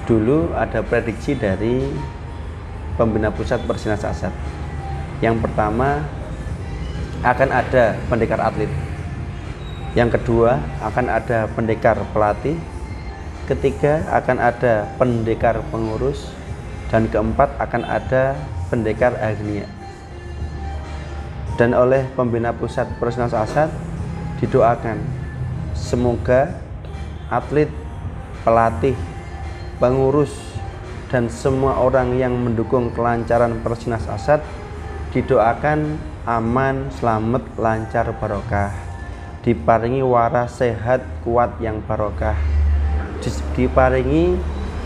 dulu ada prediksi dari pembina pusat Persinas Asad. Yang pertama akan ada pendekar atlet, yang kedua akan ada pendekar pelatih, ketiga akan ada pendekar pengurus, dan keempat akan ada pendekar agnia. Dan oleh pembina pusat Persinas Asad didoakan semoga atlet, pelatih, pengurus, dan semua orang yang mendukung kelancaran Persinas Asad didoakan aman, selamat, lancar, barokah, diparingi waras, sehat, kuat yang barokah, diparingi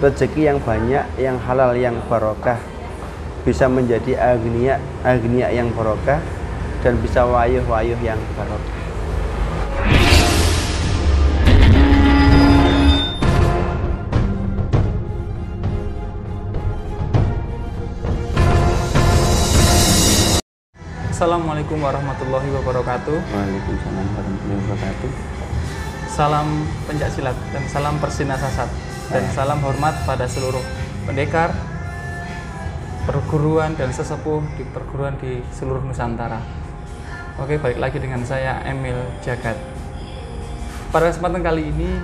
rezeki yang banyak, yang halal, yang barokah, bisa menjadi agnia yang barokah, dan bisa wayuh yang barokah. Assalamualaikum warahmatullahi wabarakatuh. Waalaikumsalam warahmatullahi wabarakatuh. Salam pencaksilat dan salam Persinas Asad dan salam hormat pada seluruh pendekar, perguruan dan sesepuh di perguruan di seluruh Nusantara. Oke, balik lagi dengan saya Emil Jagat. Pada kesempatan kali ini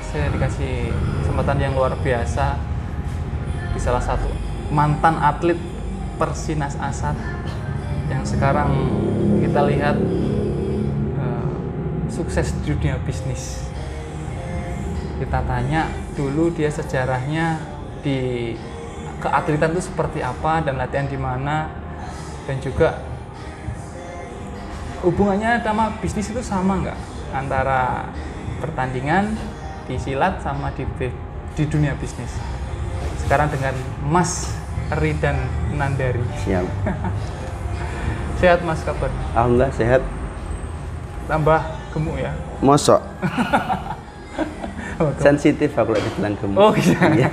saya dikasih kesempatan yang luar biasa di salah satu mantan atlet Persinas Asad yang sekarang kita lihat sukses di dunia bisnis. Kita tanya dulu dia sejarahnya di keatletan itu seperti apa dan latihan di mana, dan juga hubungannya sama bisnis itu sama nggak antara pertandingan di silat sama di dunia bisnis. Sekarang dengan Mas Ridan Nandari. Siap. Sehat Mas, kabar? Alhamdulillah sehat. Tambah gemuk ya? Mosok. Oh, Sensitif aku lagi bilang gemuk. Oh iya. Iya.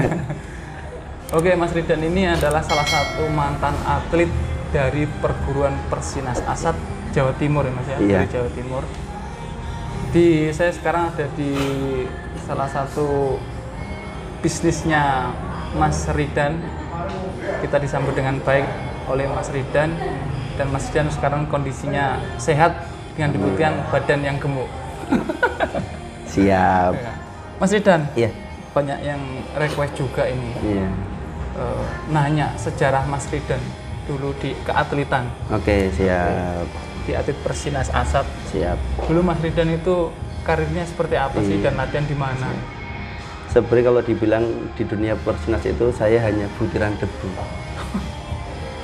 Oke, Mas Ridan ini adalah salah satu mantan atlet dari perguruan Persinas Asad Jawa Timur ya Mas ya? Iya. Dari Jawa Timur. Saya sekarang ada di salah satu bisnisnya Mas Ridan. Kita disambut dengan baik oleh Mas Ridan. Dan Mas Ridan sekarang kondisinya sehat dengan dibuktikan badan yang gemuk. Siap. Mas Ridan, Iya. banyak yang request juga ini. Iya. Nanya sejarah Mas Ridan dulu di keatletan. Oke, siap. Di atlet Persinas Asad. Siap. Dulu Mas Ridan itu karirnya seperti apa sih Iya. dan latihan di mana? Sebenarnya kalau dibilang di dunia Persinas itu saya hanya butiran debu.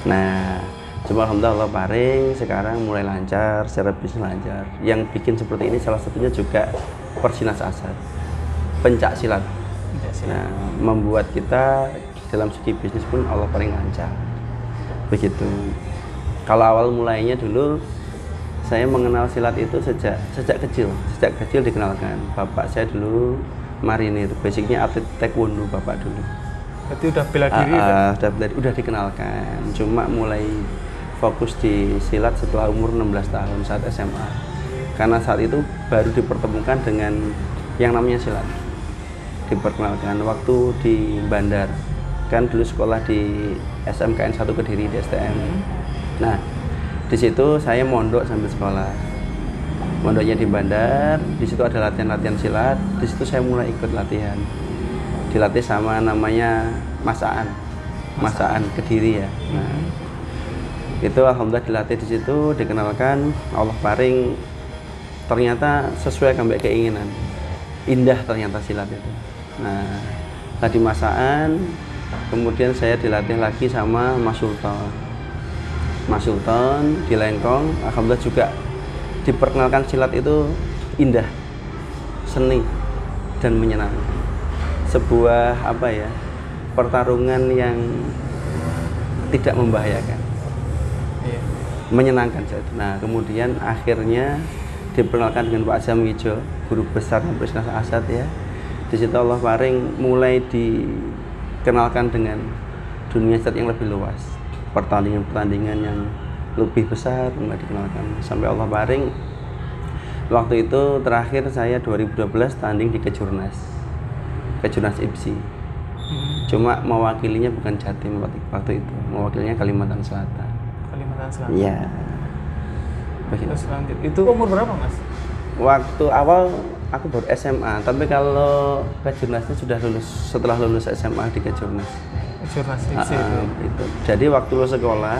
Nah, cuma alhamdulillah Allah paring sekarang mulai lancar, secara bisnis lancar. Yang bikin seperti ini salah satunya juga Persinas Asad, pencak silat. Nah, membuat kita dalam segi bisnis pun Allah paling lancar. Begitu. Kalau awal mulainya dulu saya mengenal silat itu sejak kecil dikenalkan. Bapak saya dulu marinir, basicnya atlet taekwondo bapak dulu. Berarti udah bela diri? Udah dikenalkan. Cuma mulai fokus di silat setelah umur 16 tahun saat SMA. Karena saat itu baru dipertemukan dengan yang namanya silat. Diperkenalkan waktu di Bandar. Kan dulu sekolah di SMKN 1 Kediri di STM. Nah, di situ saya mondok sambil sekolah. Mondoknya di Bandar, di situ ada latihan-latihan silat. Di situ saya mulai ikut latihan. Dilatih sama namanya Masaan Kediri ya. Nah, itu alhamdulillah dilatih di situ, dikenalkan, Allah paring, ternyata sesuai sampai keinginan, indah ternyata silat itu. Nah, tadi Masaan, kemudian saya dilatih lagi sama Mas Sultan di Lengkong. Alhamdulillah juga diperkenalkan silat itu indah, seni, dan menyenangkan. Sebuah pertarungan yang tidak membahayakan. Iya. Menyenangkan saat itu. Nah, kemudian akhirnya diperkenalkan dengan Pak Azam Wijo, guru besar Persinas Asad ya. Di situ Allah paring mulai dikenalkan dengan dunia silat yang lebih luas. Pertandingan-pertandingan yang lebih besar mulai dikenalkan sampai Allah paring. Waktu itu terakhir saya 2012 tanding di Kejurnas IPSI. Cuma mewakilinya bukan Jatim waktu itu, mewakilinya Kalimantan Selatan. Kalimantan Selatan. Iya. Terus lanjut. Itu umur berapa, Mas? Waktu awal aku baru SMA, tapi kalau Kejurnasnya sudah lulus setelah lulus SMA di Kejurnas. Kejurnas di situ. Itu. Jadi waktu lulus sekolah,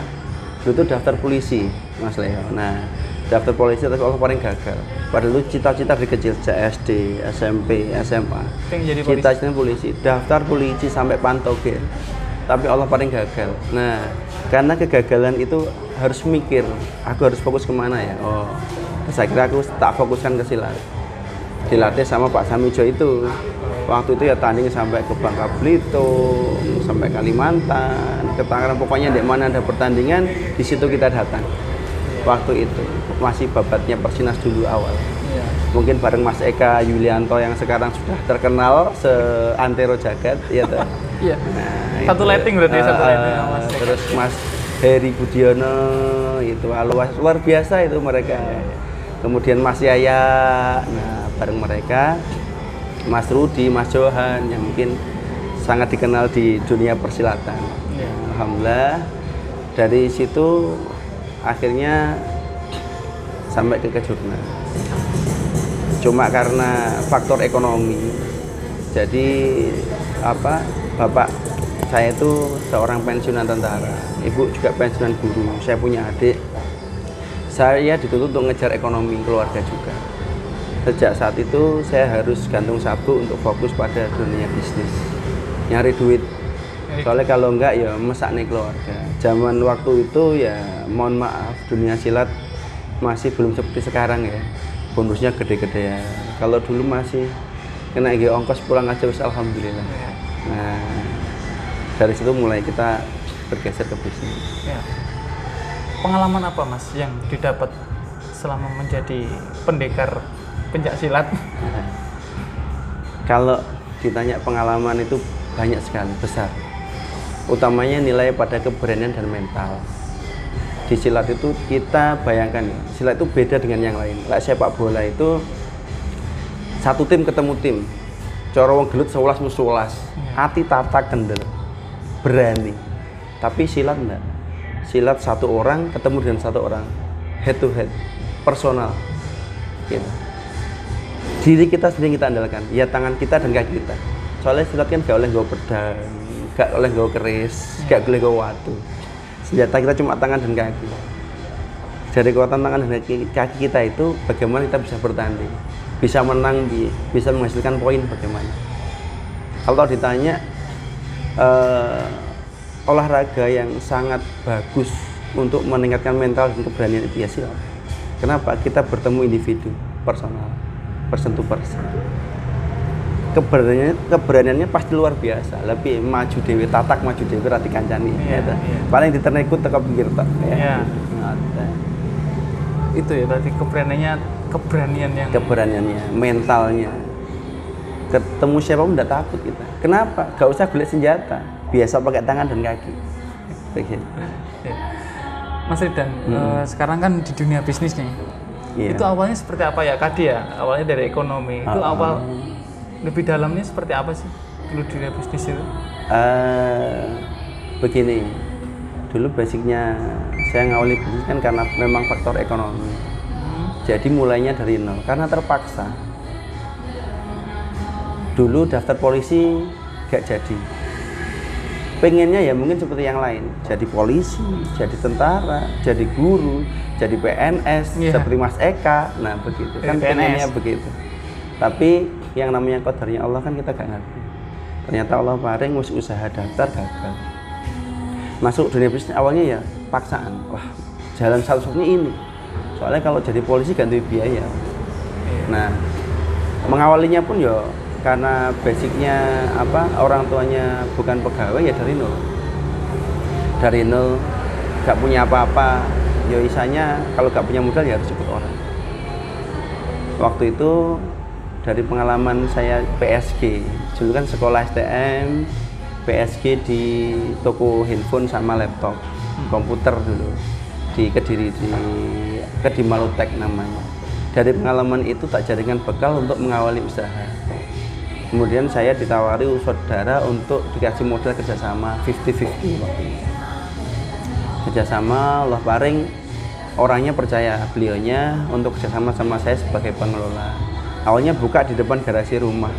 dulu itu daftar polisi, Mas Leo. Nah, daftar polisi tapi Allah paling gagal. Padahal itu cita-cita dari kecil, SD, SMP, SMA. Pengen jadi polisi. Cita-cita polisi, daftar polisi sampai pantogel. Tapi Allah paling gagal. Nah, karena kegagalan itu harus mikir, aku harus fokus kemana ya? Oh, terus akhirnya aku tak fokuskan ke silat. Dilatih sama Pak Samijo itu. Waktu itu ya tanding sampai ke Bangka Belitung, sampai Kalimantan, ke Tangerang, pokoknya di mana ada pertandingan, di situ kita datang. Waktu itu masih babatnya Persinas dulu awal. Iya. Mungkin bareng Mas Eka Yulianto yang sekarang sudah terkenal seantero jagat, ya toh. Iya. Nah, Satu lighting berarti satu lighting sama Mas Eka. terus Mas Heri Budiono itu luar biasa itu mereka. Kemudian Mas Yaya, nah bareng mereka, Mas Rudi, Mas Johan yang mungkin sangat dikenal di dunia persilatan. Iya. Alhamdulillah dari situ akhirnya sampai ke Kejurnas. Cuma karena faktor ekonomi, jadi bapak saya itu seorang pensiunan tentara, ibu juga pensiunan guru, saya punya adik. Saya dituntut untuk ngejar ekonomi keluarga juga. Sejak saat itu saya harus gantung sabuk untuk fokus pada dunia bisnis, nyari duit. Soalnya kalau enggak ya mesak nih keluarga. Zaman waktu itu ya mohon maaf, dunia silat masih belum seperti sekarang ya. Bonusnya gede-gede ya. Kalau dulu masih kena ongkos pulang aja wis alhamdulillah. Nah, dari situ mulai kita bergeser ke bisnis. Ya. Pengalaman apa, Mas, yang didapat selama menjadi pendekar pencak silat? Kalau ditanya pengalaman itu banyak sekali, besar. Utamanya nilai pada keberanian dan mental. Di silat itu kita bayangkan ya, silat itu beda dengan yang lain. Like sepak bola itu satu tim ketemu tim. Cara wong gelut 11 musuh 11. Hati tatak kendel. Berani. Tapi silat enggak. Silat satu orang ketemu dengan satu orang. Head to head. Personal. Gitu. Diri kita sendiri kita andalkan. Ya tangan kita dan kaki kita. Soalnya silat kan gak oleh nggawa pedang, gak oleh nggawa keris, gak boleh nggawa watu. Senjata kita cuma tangan dan kaki. Dari kekuatan tangan dan kaki kita itu bagaimana kita bisa bertanding, bisa menang, bisa menghasilkan poin bagaimana. Kalau ditanya olahraga yang sangat bagus untuk meningkatkan mental dan keberanian itu ya silat. Kenapa? Kita bertemu individu, personal, person to person. Keberaniannya pasti luar biasa. Lebih maju dewi, tatak maju dewi, rati kancani. Iya, Ya, iya. paling diternikut teka pinggir tak. Iya. Ada. Itu ya berarti keberaniannya, mentalnya. Ketemu siapapun udah takut kita. Kenapa? Gak usah beli senjata, biasa pakai tangan dan kaki. Begitu. Ya. Mas Ridan, sekarang kan di dunia bisnis nih. Iya. Itu awalnya seperti apa ya? Tadi ya, awalnya dari ekonomi. Itu awal lebih dalamnya seperti apa sih dulu dunia bisnis itu? Begini, dulu basicnya saya ngawali bisnis kan karena memang faktor ekonomi. Jadi mulainya dari nol, karena terpaksa. Dulu daftar polisi gak jadi. Pengennya ya mungkin seperti yang lain, jadi polisi, jadi tentara, jadi guru, jadi PNS, seperti Mas Eka. Nah begitu, kan pengennya begitu. Tapi yang namanya qadarnya Allah kan kita gak ngerti. Ternyata Allah paring usaha daftar gagal. Masuk dunia bisnis awalnya ya paksaan. Wah, jalan satu-satunya ini. Soalnya kalau jadi polisi ganti biaya. Nah, mengawalinya pun ya karena basicnya orang tuanya bukan pegawai ya dari nol, gak punya apa-apa. Ya isanya kalau gak punya modal ya harus ikut orang. Waktu itu dari pengalaman saya PSG, dulu kan sekolah STM, PSG di toko handphone sama laptop, komputer dulu di Kediri, di Kedimalutek namanya. Dari pengalaman itu tak jadikan bekal untuk mengawali usaha. Kemudian saya ditawari saudara untuk dikasih modal kerjasama 50-50 waktu itu. Kerjasama Allah paring, orangnya percaya beliaunya untuk kerjasama sama saya sebagai pengelola. Awalnya buka di depan garasi rumah.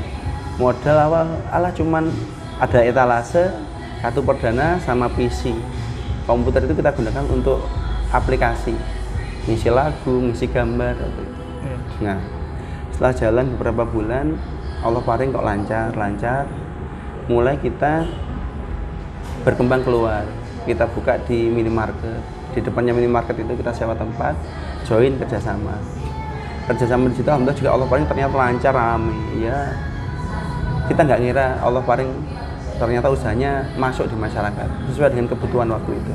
Modal awal cuman ada etalase, kartu perdana sama PC. Komputer itu kita gunakan untuk aplikasi, ngisi lagu, ngisi gambar. Nah, setelah jalan beberapa bulan, Allah paring kok lancar. Mulai kita berkembang keluar. Kita buka di minimarket. Di depannya minimarket itu kita sewa tempat, join kerjasama. Kerjasama di situ alhamdulillah juga Allah paring ternyata lancar, rame. Ya, kita nggak ngira Allah paring ternyata usahanya masuk di masyarakat sesuai dengan kebutuhan waktu itu.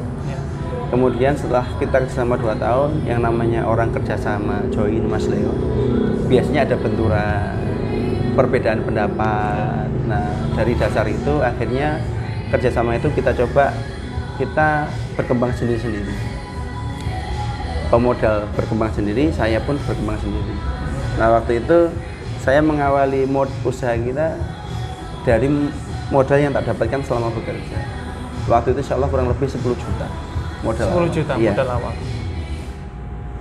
Kemudian setelah kita kerjasama 2 tahun, yang namanya orang kerjasama join Mas Leo, biasanya ada benturan, perbedaan pendapat. Nah, dari dasar itu akhirnya kerjasama itu kita coba kita berkembang sendiri-sendiri. Pemodal berkembang sendiri, saya pun berkembang sendiri. Nah, waktu itu saya mengawali usaha kita dari modal yang tak dapatkan selama bekerja. Waktu itu insya Allah kurang lebih 10 juta modal 10 juta iya. Modal awal.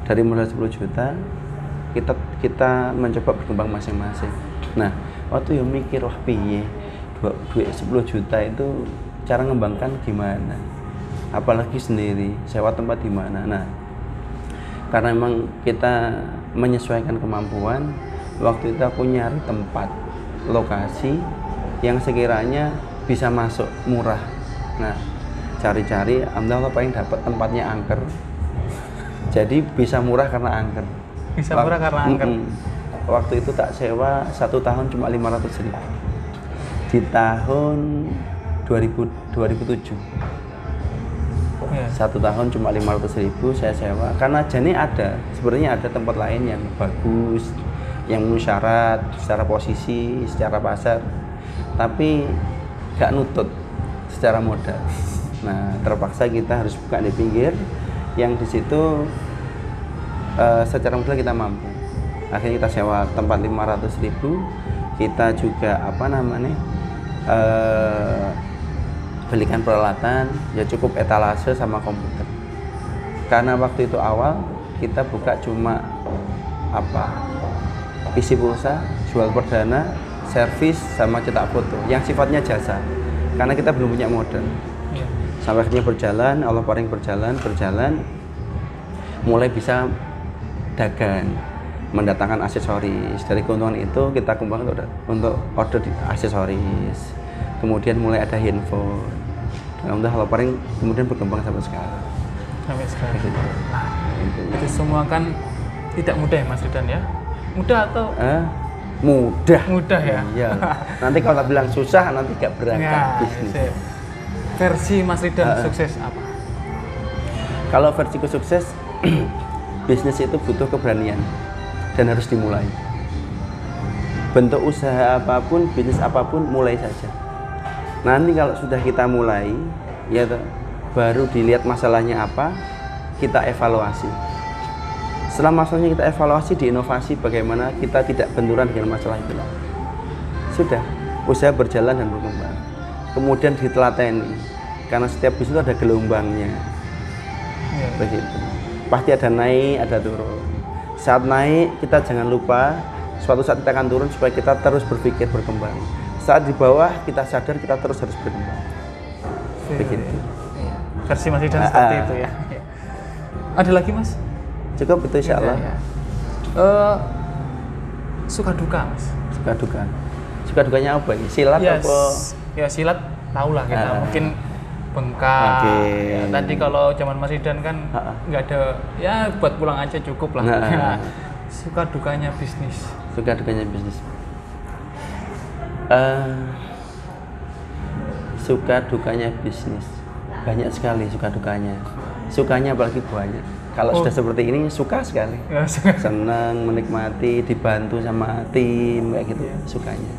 Dari modal 10 juta kita mencoba berkembang masing-masing. Nah, waktu yang mikir wah piye duit 10 juta itu cara ngembangkan gimana, apalagi sendiri sewa tempat di mana. Nah, karena memang kita menyesuaikan kemampuan, waktu itu aku nyari tempat lokasi yang sekiranya bisa masuk murah. Nah, cari-cari, alhamdulillah paling dapat tempatnya angker. Jadi bisa murah karena angker. Bisa murah karena angker. Waktu itu tak sewa 1 tahun cuma 500.000. Di tahun 2007. Ya. 1 tahun cuma 500.000 saya sewa. Karena jani sebenarnya ada tempat lain yang bagus, yang memenuhi syarat secara posisi, secara pasar, tapi gak nutut secara modal. Nah, terpaksa kita harus buka di pinggir, yang di situ secara modal kita mampu. Akhirnya kita sewa tempat 500.000, kita juga belikan peralatan, ya cukup etalase sama komputer. Karena waktu itu awal kita buka cuma PC pulsa, jual perdana, servis sama cetak foto, yang sifatnya jasa. Karena kita belum punya modal. Sampai akhirnya berjalan, Allah paring berjalan, mulai bisa dagang, mendatangkan aksesoris. Dari keuntungan itu kita kembangkan untuk order di aksesoris. Kemudian mulai ada handphone. Alhamdulillah Allah paring kemudian berkembang sampai sekarang. Sampai sekarang. Itu semua kan tidak mudah ya Mas Ridan ya? Mudah atau? Mudah. Mudah ya? Iya. Nanti kalau bilang susah nanti gak berangkat bisnis. Versi Mas Ridan sukses apa? Kalau versiku sukses, bisnis itu butuh keberanian dan harus dimulai. Bentuk usaha apapun, bisnis apapun, mulai saja. Nanti kalau sudah kita mulai, ya baru dilihat masalahnya apa, kita evaluasi. Setelah masalahnya kita evaluasi, diinovasi bagaimana kita tidak benturan dengan masalah itu. Sudah, usaha berjalan dan berkembang. Kemudian ditelateni, karena setiap bisnis itu ada gelombangnya. Begitu. Pasti ada naik, ada turun. Saat naik, kita jangan lupa suatu saat kita akan turun supaya kita terus berpikir berkembang. Saat di bawah, kita sadar kita terus harus berkembang. Begitu. Versi Mas Ridan seperti itu ya. Ada lagi Mas? Cukup itu insya Allah. Suka duka Mas? Suka duka. Suka dukanya apa ini? Silat apa? Ya silat tahulah kita. Mungkin bengkak. Ya, tadi kalau zaman Mas Ridan kan nggak ada, ya buat pulang aja cukup lah. Suka dukanya bisnis. Suka dukanya bisnis. Suka dukanya bisnis. Banyak sekali suka dukanya. Sukanya apalagi banyak. Kalau sudah seperti ini suka sekali. Ya, senang, menikmati, dibantu sama tim kayak gitu. Sukanya.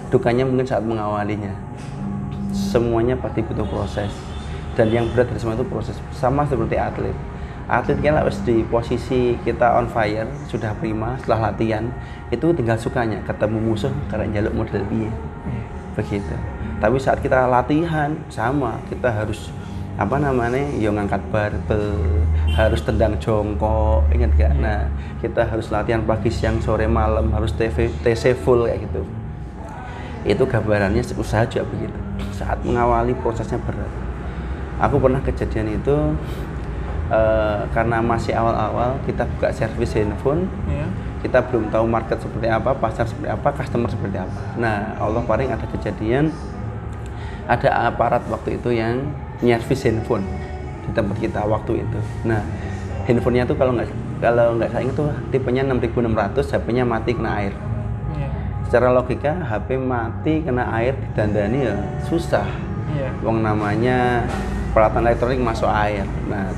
Dukanya mungkin saat mengawalinya. Semuanya pasti butuh proses. Dan yang berat dari semua itu proses. Sama seperti atlet. atlet kan harus di posisi kita on fire, sudah prima setelah latihan, itu tinggal sukanya ketemu musuh karena jaluk model piye. Begitu. Tapi saat kita latihan sama, kita harus apa namanya, yo ngangkat barbel, harus tendang jongkok, ingat gak? Nah, kita harus latihan pagi, siang, sore, malam, harus TC full kayak gitu. Itu gambarannya usaha juga begitu. Saat mengawali prosesnya berat. Aku pernah kejadian itu karena masih awal-awal kita buka servis handphone, kita belum tahu market seperti apa, pasar seperti apa, customer seperti apa. Nah, Allah paling ada kejadian, ada aparat waktu itu yang nyervis handphone di tempat kita waktu itu. Nah, handphonenya tuh kalau nggak saya ingat tuh tipenya 6600, HP-nya mati kena air. Secara logika HP mati kena air didandani ya susah. Wong namanya peralatan elektronik masuk air. Nah,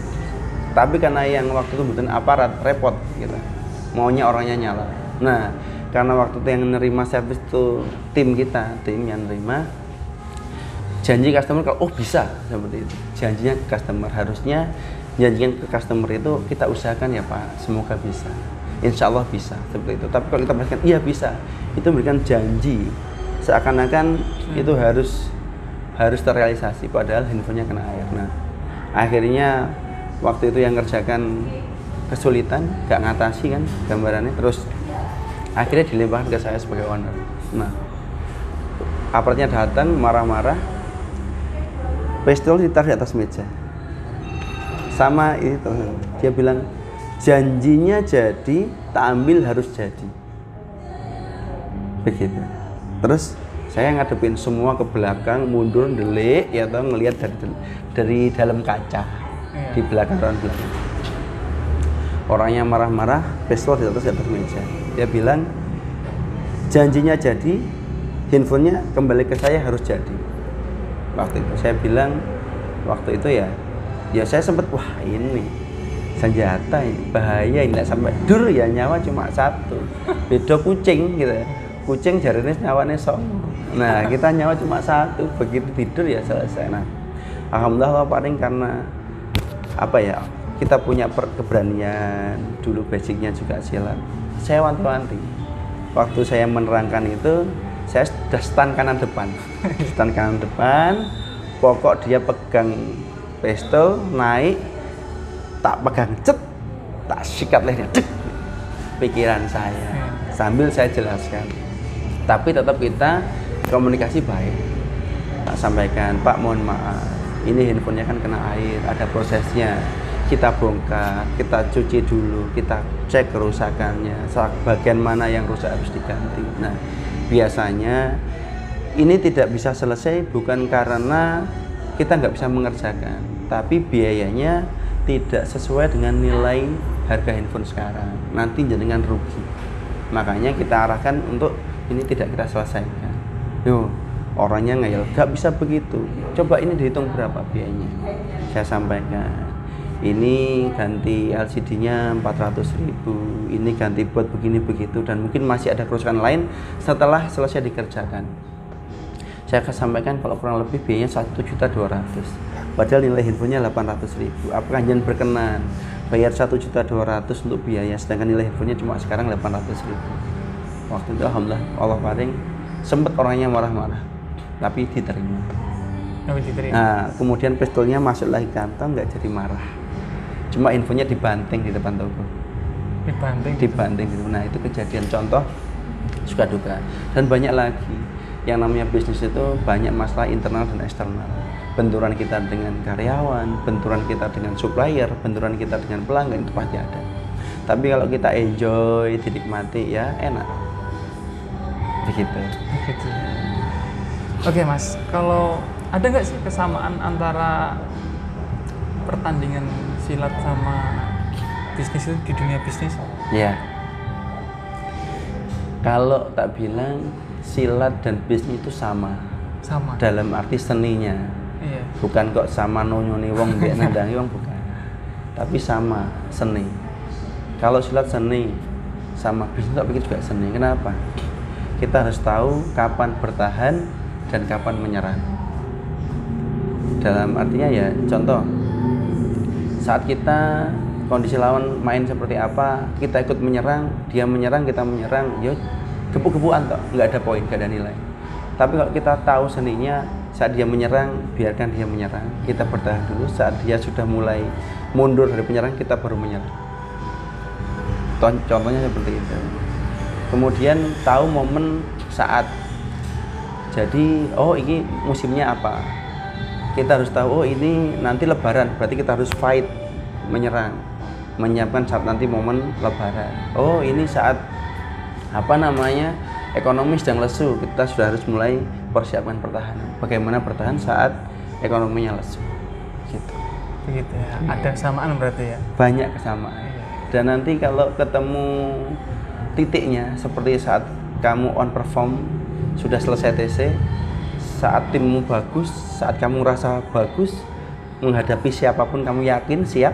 tapi karena yang waktu itu bukan aparat, repot gitu. Maunya orangnya nyala. Nah, karena waktu itu yang nerima servis itu tim yang nerima, janji customer kalau bisa seperti itu. Janjinya ke customer, harusnya janjikan ke customer itu kita usahakan ya Pak, semoga bisa. Insya Allah bisa seperti itu. Tapi kalau kita pastikan iya bisa, itu memberikan janji seakan-akan itu harus terrealisasi, padahal handphonenya kena air. Nah, akhirnya waktu itu yang ngerjakan kesulitan, gak ngatasi kan gambarannya, terus akhirnya dilemparkan ke saya sebagai owner. Nah, aparatnya datang marah-marah, pistol ditaruh di atas meja. Sama itu, dia bilang janjinya jadi, tak ambil harus jadi. Begitu. Terus saya ngadepin semua ke belakang, mundur, delik, ya toh, ngelihat dari dalam kaca. Di belakang. Orangnya marah-marah, pistol di atas meja. Dia bilang janjinya jadi, handphonenya kembali ke saya harus jadi. Waktu itu saya bilang, waktu itu ya saya sempat wah ini senjata ini bahaya, ini sampai dur ya, nyawa cuma satu, beda kucing gitu. Kucing jarinya nyawanya sok. Nah, kita nyawa cuma satu, begitu tidur ya selesai. Nah, alhamdulillah paling karena apa ya, kita punya keberanian, dulu basicnya juga silat. Saya wanti-wanti waktu saya menerangkan itu, saya sudah stand kanan depan pokok dia pegang pistol, naik, tak pegang, cet, tak sikat lehernya, cek, pikiran saya sambil saya jelaskan. Tapi tetap kita komunikasi baik, tak sampaikan, Pak mohon maaf, ini handphonenya kan kena air, ada prosesnya, kita bongkar, kita cuci dulu, kita cek kerusakannya, bagian mana yang rusak harus diganti. Nah, biasanya ini tidak bisa selesai bukan karena kita nggak bisa mengerjakan, tapi biayanya tidak sesuai dengan nilai harga handphone sekarang, nanti jenengan rugi. Makanya kita arahkan untuk ini tidak kita selesaikan. Yo, orangnya ngeyel, gak bisa begitu, coba ini dihitung berapa biayanya. Saya sampaikan, ini ganti LCD-nya 400.000, ini ganti buat begini begitu, dan mungkin masih ada kerusakan lain setelah selesai dikerjakan. Saya akan sampaikan kalau kurang lebih biayanya 1.200.000, padahal nilai handphonenya 800.000. Apakah jangan berkenan bayar 1.200.000 untuk biaya, sedangkan nilai handphonenya cuma sekarang 800.000? Waktu itu alhamdulillah Allah paling, sempat orangnya marah-marah, tapi diterima. Nah, kemudian pistolnya masuk lagi kantong, nggak jadi marah, cuma infonya dibanting di depan toko. Dibanting gitu. Nah, itu kejadian contoh suka duka, dan banyak lagi. Yang namanya bisnis itu banyak masalah internal dan eksternal. Benturan kita dengan karyawan, benturan kita dengan supplier, benturan kita dengan pelanggan, itu pasti ada. Tapi kalau kita enjoy, dinikmati, ya enak. Begitu. Oke Mas, kalau ada nggak sih kesamaan antara pertandingan silat sama bisnis itu di dunia bisnis? Ya. Kalau tak bilang silat dan bisnis itu sama. Dalam arti seninya. Iya. Bukan kok sama nonyoni wong mbek nandangi wong, bukan. Tapi sama seni. Kalau silat seni, sama bisnis tak pikir juga seni. Kenapa? Kita harus tahu kapan bertahan dan kapan menyerang. Dalam artinya ya, contoh, saat kita kondisi lawan main seperti apa, kita ikut menyerang, dia menyerang, kita menyerang, ya gebu-gebuan toh, nggak ada poin, nggak ada nilai. Tapi kalau kita tahu seninya, saat dia menyerang, biarkan dia menyerang, kita bertahan dulu. Saat dia sudah mulai mundur dari penyerang, kita baru menyerang. Contohnya seperti itu. Kemudian tahu momen saat, jadi oh ini musimnya apa, kita harus tahu oh ini nanti lebaran, berarti kita harus fight, menyerang, menyiapkan saat nanti momen lebaran. Oh ini saat apa namanya, ekonomi sedang lesu, kita sudah harus mulai persiapkan pertahanan. Bagaimana bertahan saat ekonominya lesu, gitu. Begitu ya. Ada kesamaan berarti ya. Banyak kesamaan. Dan nanti kalau ketemu titiknya seperti saat kamu on perform, sudah selesai TC, saat timmu bagus, saat kamu rasa bagus, menghadapi siapapun kamu yakin siap,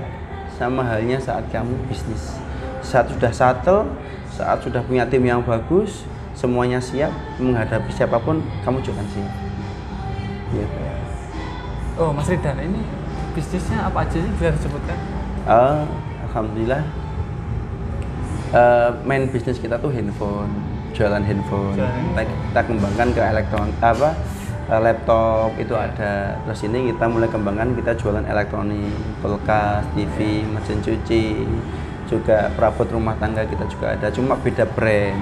sama halnya saat kamu bisnis. Saat sudah settle, saat sudah punya tim yang bagus, semuanya siap, menghadapi siapapun kamu juga siap. Gitu. Oh Mas Ridan, ini bisnisnya apa aja sih, bisa disebutkan? Alhamdulillah, main bisnis kita tuh handphone, jualan handphone. Kita kembangkan ke laptop itu ada. Terus ini kita mulai kembangkan, kita jualan elektronik, kulkas, TV, mesin cuci, juga perabot rumah tangga kita juga ada, cuma beda brand.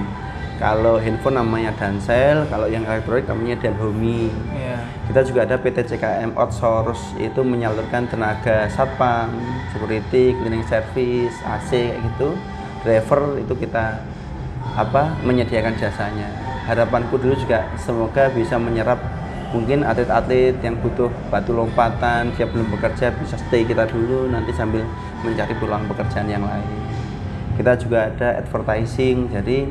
Kalau handphone namanya Dansel, kalau yang elektronik namanya Danhomi. Kita juga ada PT CKM Outsource, itu menyalurkan tenaga satpam, security, cleaning service, AC kayak gitu. Driver itu kita menyediakan jasanya. Harapanku dulu juga semoga bisa menyerap mungkin atlet-atlet yang butuh batu lompatan, dia belum bekerja, bisa stay kita dulu, nanti sambil mencari peluang pekerjaan yang lain. Kita juga ada advertising, jadi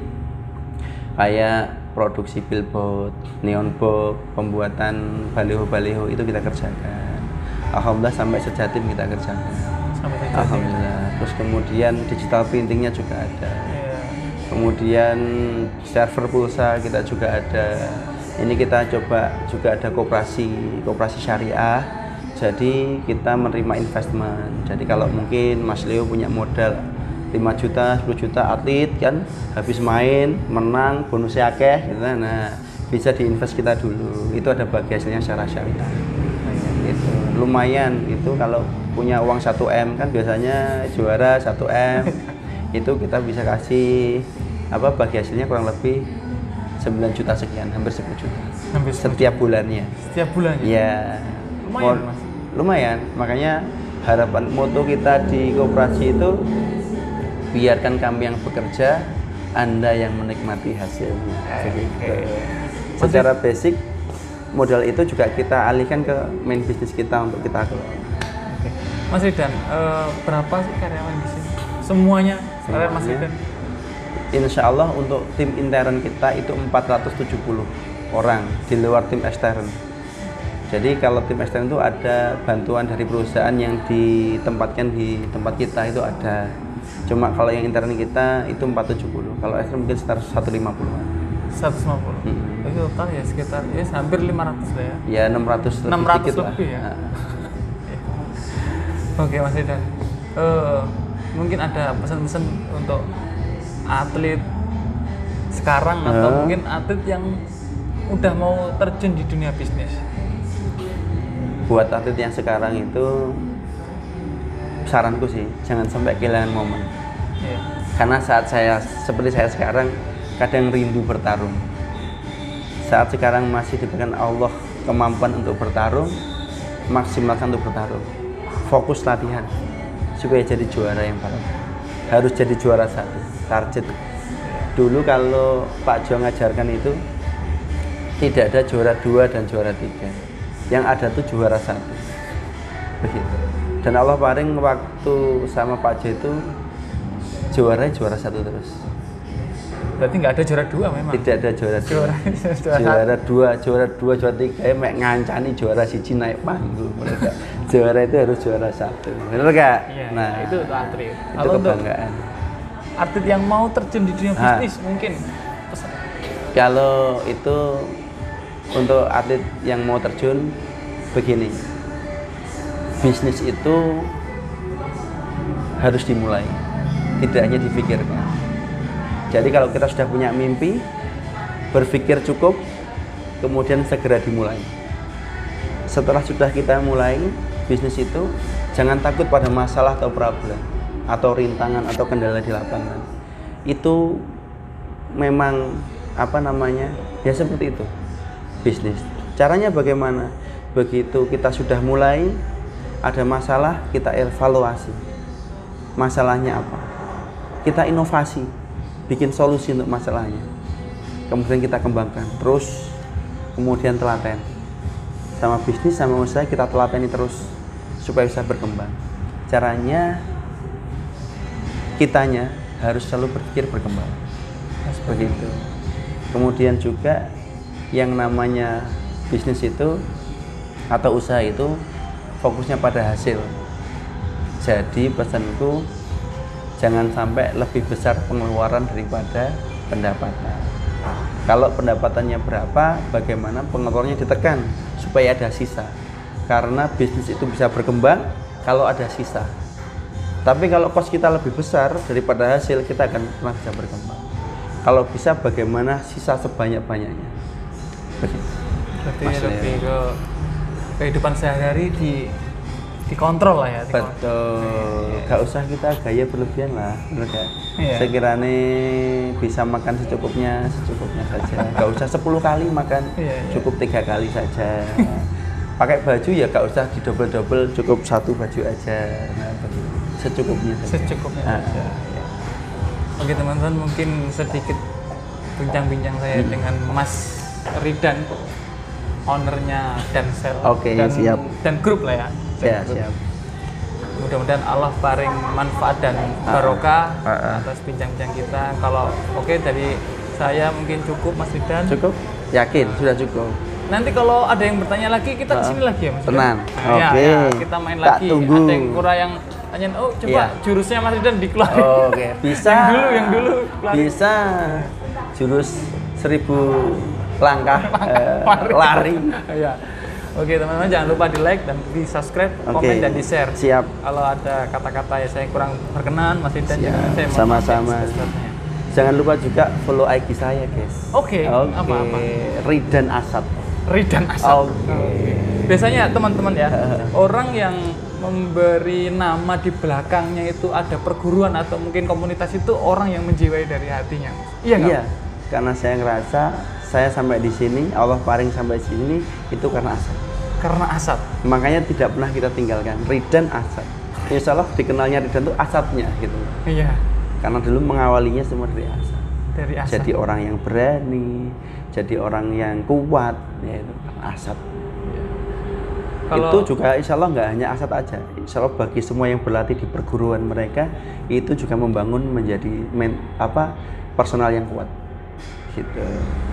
kayak produksi billboard, neon box, pembuatan baliho-baliho itu kita kerjakan. Alhamdulillah sampai sejatim kita kerjakan. Alhamdulillah. Terus kemudian digital printingnya juga ada. Kemudian server pulsa kita juga ada. Ini kita coba juga ada koperasi syariah. Jadi kita menerima investment. Jadi kalau mungkin Mas Leo punya modal 5 juta, 10 juta, atlet kan habis main, menang, bonusnya akeh gitu. Nah, bisa diinvest kita dulu. Itu ada bagi hasilnya secara syariah. Gitu. Lumayan itu kalau punya uang 1M kan biasanya juara 1M. Itu kita bisa kasih bagi hasilnya kurang lebih 9 juta sekian, hampir 10 juta. Setiap bulannya. Setiap bulannya? Iya. Lumayan, Mas. Lumayan. Makanya harapan moto kita di koperasi itu, biarkan kami yang bekerja, Anda yang menikmati hasilnya. Secara basic, modal itu juga kita alihkan ke main bisnis kita untuk kita kelola. Mas Ridan, berapa sih karyawan di sini? Semuanya karyawan Mas Ridan? Insya Allah untuk tim intern kita itu 470 orang di luar tim ekstern. Jadi kalau tim ekstern itu ada bantuan dari perusahaan yang ditempatkan di tempat kita itu ada. Cuma kalau yang intern kita itu 470, kalau ekstern mungkin sekitar 150-an. 150? Itu total ya sekitar hampir 500 lah ya? Ya 600 lebih ya? Oke Mas Ridan, mungkin ada pesan-pesan untuk atlet sekarang atau mungkin atlet yang udah mau terjun di dunia bisnis? Buat atlet yang sekarang itu, saranku sih jangan sampai kehilangan momen. Karena saat seperti saya sekarang kadang rindu bertarung. Saat sekarang masih diberikan Allah kemampuan untuk bertarung, maksimalkan untuk bertarung. Fokus latihan supaya jadi juara yang baru. Harus jadi juara satu. Target. Dulu kalau Pak Jo ngajarkan itu tidak ada juara 2 dan juara 3. Yang ada tuh juara 1. Begitu. Dan Allah paling waktu sama Pak Jo itu juara 1 terus. Berarti nggak ada juara 2 memang? Tidak ada juara 2. Juara 2, juara 3 mek ngancani juara 1 naik panggung. Juara itu harus juara 1. Benar nggak? Iya, nah, itu atlet. Itu kebanggaan. Atlet yang mau terjun di dunia bisnis mungkin pesan. Kalau itu untuk atlet yang mau terjun begini. Bisnis itu harus dimulai, tidak hanya difikirkan. Jadi kalau kita sudah punya mimpi, berpikir cukup, kemudian segera dimulai. Setelah sudah kita mulai bisnis itu, jangan takut pada masalah atau problem atau rintangan atau kendala di lapangan. Itu memang ya seperti itu bisnis. Caranya bagaimana? Begitu kita sudah mulai, ada masalah, kita evaluasi masalahnya apa, kita inovasi, bikin solusi untuk masalahnya, kemudian kita kembangkan terus, kemudian telaten sama bisnis sama usaha, kita telateni terus supaya bisa berkembang. Caranya kitanya harus selalu berpikir berkembang begitu. Kemudian juga yang namanya bisnis itu atau usaha itu fokusnya pada hasil. Jadi pesanku, jangan sampai lebih besar pengeluaran daripada pendapatan. Kalau pendapatannya berapa, bagaimana pengeluarannya ditekan supaya ada sisa. Karena bisnis itu bisa berkembang kalau ada sisa. Tapi kalau kos kita lebih besar daripada hasil, kita akan pernah bisa berkembang. Kalau bisa, bagaimana sisa sebanyak-banyaknya. Berarti lebih ke kehidupan sehari-hari dikontrol lah ya. Betul. Gak usah kita gaya berlebihan lah, bener gak? Iya. Sekiranya bisa makan secukupnya saja. Gak usah 10 kali makan, cukup 3 kali saja. Pakai baju ya gak usah didobel-dobel, cukup 1 baju aja. Nah, secukupnya saja. Oke teman-teman, mungkin sedikit bincang-bincang saya dengan Mas Ridan, ownernya Dansel. Oke, siap. Dan grup lah ya. Siap. Mudah-mudahan Allah paling manfaat dan barokah atas bincang-bincang kita. Kalau dari saya mungkin cukup, Mas Ridan. Cukup? Yakin sudah cukup. Nanti kalau ada yang bertanya lagi, kita kesini lagi ya Mas Ridan. Tenang. Oke. Kita main lagi. Tunggu. Ada yang kurang yang tanyain, coba jurusnya Mas Ridan dikeluarin. Oke. Bisa. yang dulu. Bisa. Jurus 1000 langkah lari. Iya. Oke teman-teman, jangan lupa di like dan di subscribe, komen dan di share. Siap. Kalau ada kata-kata yang saya kurang berkenan, Mas Ridan juga saya sama-sama. Jangan lupa juga follow IG saya, guys. Oke. Apa? Ridan Asad. Biasanya teman-teman ya, orang yang memberi nama di belakangnya itu ada perguruan atau mungkin komunitas, itu orang yang menjiwai dari hatinya. Iya nggak? Iya. Karena saya ngerasa saya sampai di sini, Allah paring sampai sini itu karena Asad. Makanya tidak pernah kita tinggalkan Ridan Asad. Insya Allah dikenalnya Ridan itu Asadnya gitu. Iya. Karena dulu mengawalinya semua dari Asad. Asad. Jadi orang yang berani, jadi orang yang kuat, yaitu Asad. Iya. Itu juga insya Allah nggak hanya Asad aja. Insya Allah bagi semua yang berlatih di perguruan mereka itu juga membangun menjadi personal yang kuat. Gitu.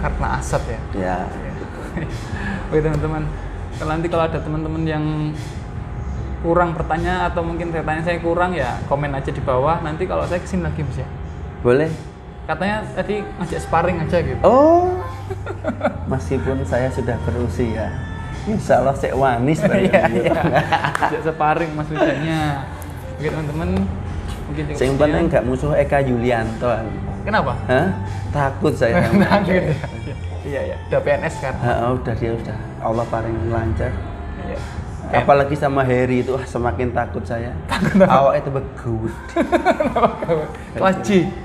Karena Asad ya. Ya. Oke teman-teman, nanti kalau ada teman-teman yang kurang pertanyaan atau mungkin saya kurang ya komen aja di bawah. Nanti kalau saya kesini lagi Mas ya. Boleh. Katanya tadi ngajak sparring aja gitu. Oh. Meskipun saya sudah berusia, insya Allah saya wanis. Iya. Ngajak sparring Mas Ridannya. Oke teman-teman, mungkin cukup. Saya umpamanya nggak musuh Eka Yulianto. Kenapa? Takut saya. Iya. Udah PNS kan? Udah dia udah. Allah paling lancar. Iya. Apalagi sama Harry itu semakin takut saya. Awak itu begut.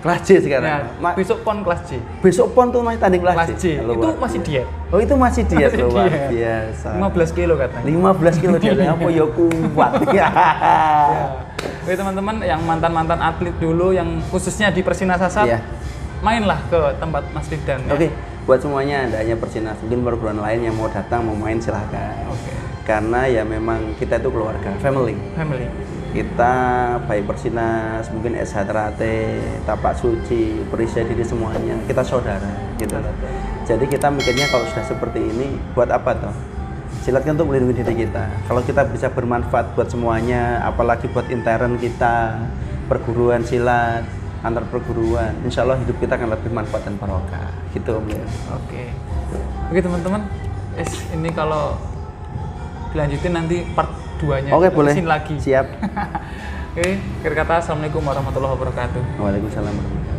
Kelas J sekarang. Ya, besok pon kelas J. Besok pon tuh masih tanding kelas J. Itu masih diet. Oh itu masih diet luar biasa. 15 kilo katanya. 15 kilo diet. Apa ya kuat. Oke teman-teman, yang mantan atlet dulu yang khususnya di Persinas Asad, mainlah ke tempat Mas Ridan. Oke. Buat semuanya, ada hanya Persinas, mungkin perguruan lain yang mau datang mau main silahkan. Karena ya memang kita itu keluarga, family. Kita baik Persinas, mungkin SH Trate, Tapak Suci, Perisai Diri, semuanya kita saudara gitu. Jadi kita mikirnya kalau sudah seperti ini, buat apa toh? Silat kan untuk melindungi diri kita. Kalau kita bisa bermanfaat buat semuanya, apalagi buat intern kita, perguruan silat, antar perguruan, insya Allah hidup kita akan lebih manfaat dan barokah gitu Om. Oke teman-teman, ini kalau dilanjutin nanti part 2-nya. Oke, boleh. Lagi. Siap. Oke, akhir kata assalamualaikum warahmatullahi wabarakatuh. Waalaikumsalam warahmatullahi wabarakatuh.